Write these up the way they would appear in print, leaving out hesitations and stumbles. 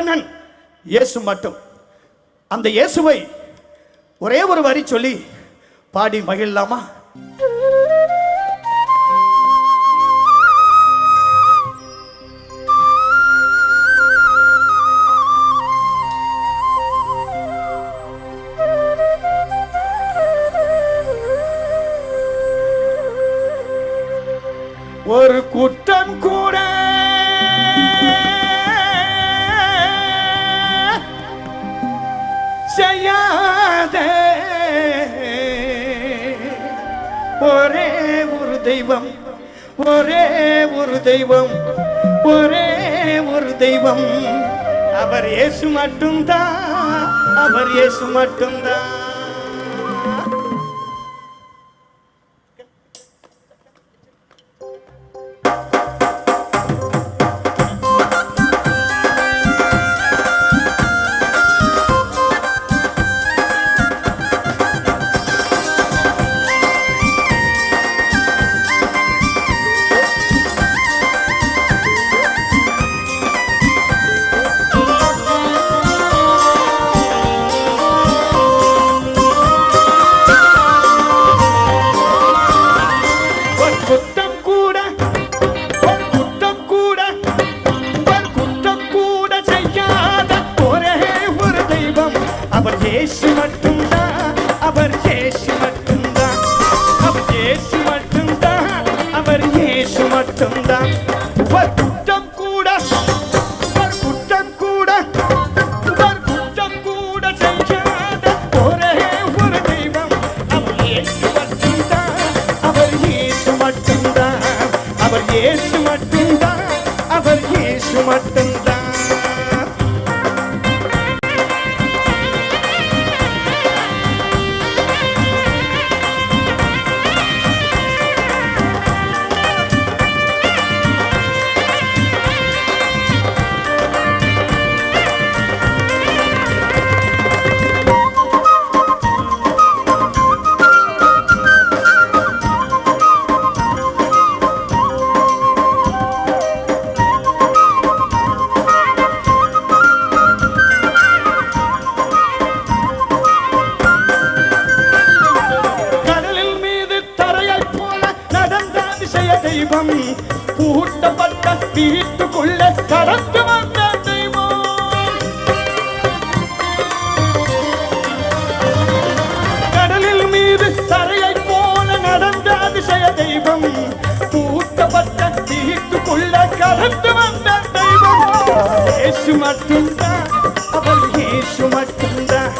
மன்னன் இயேசு மட்டும். அந்த இயேசுவை ஒரே ஒரு வரி சொல்லி பாடி மகிழலாமா? ஒரு குற்றம் கூட செய்யாத ஒரே ஒரு தெய்வம், ஒரே ஒரு தெய்வம், ஒரே ஒரு தெய்வம், அவர் இயேசு மட்டும்தான், அவர் இயேசு மட்டும்தான். அவர் இயேசு மட்டும்தான், அவர் இயேசு மட்டும்தான், அவர் இயேசு மட்டும்தான், அவர் இயேசு மட்டும்தான். ஒரு குற்றம் கூட, ஒரு குற்றம் கூட, ஒரு குற்றம் கூட செய்யாத ஒரே ஒரு தெய்வம், அவர் இயேசு மட்டும்தான், அவர் இயேசு மட்டும்தான், அவர் இயேசு மட்டும்தான், அவர் இயேசு மட்டும்தான். தெய்வம் பூட்டப்பட்ட வீட்டுக்குள்ள கடந்து வந்த தெய்வம், கடலில் மீது தரையை போல நடந்த அதிசய தெய்வம், பூட்டப்பட்ட வீட்டுக்குள்ள கடந்து வந்த தெய்வம், இயேசு மட்டும்தான், அவர் இயேசு மட்டும்தான்,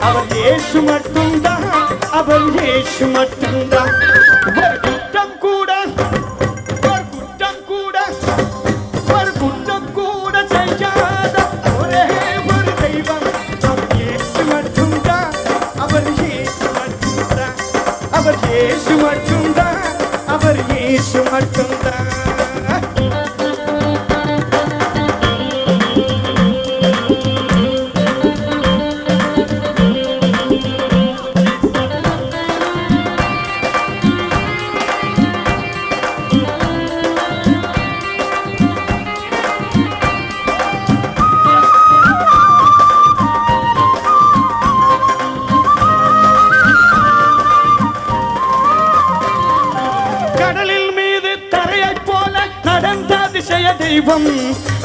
அவர் இயேசு மட்டும்தான், அவர் இயேசு மட்டும்தான். ஒரு குற்றம் கூட, ஒரு குற்றம் கூட, ஒரு குற்றம் கூட செய்யாத ஒரே ஒரு தெய்வம், அவர் இயேசு மட்டும்தான், அவர் இயேசு மட்டும்தான், அவர் இயேசு மட்டும்தான், அவர் இயேசு மட்டும்தான். கடலில் மீது தரையை போல நடந்த அதிசய தெய்வம்,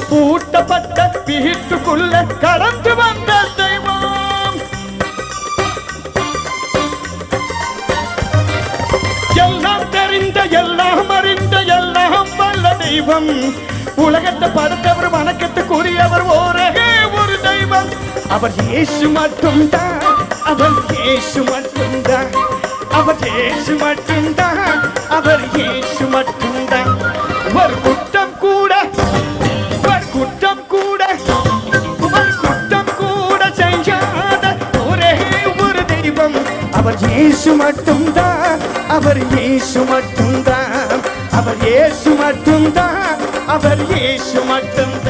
பூட்டப்பட்ட வீட்டுக்குள்ள கடந்து வந்த தெய்வம், எல்லாம் தெரிந்த, எல்லாம் அறிந்த, எல்லாம் வல்ல தெய்வம், உலகத்தை படைத்தவர், வணக்கத்துக்குரியவர் ஒரே ஒரு தெய்வம், அவர் இயேசு மட்டும்தான், அவர் இயேசு மட்டும்தான், அவர் இயேசு மட்டும்தான், அவர் இயேசு மட்டும்தான். ஒரு குற்றம் கூட, ஒரு குற்றம் கூட, ஒரு குற்றம் கூட செய்யாத ஒரே ஒரு தெய்வம், அவர் இயேசு மட்டும்தான், அவர் இயேசு மட்டும்தான், அவர் இயேசு மட்டும்தான், அவர் இயேசு மட்டும்தான்.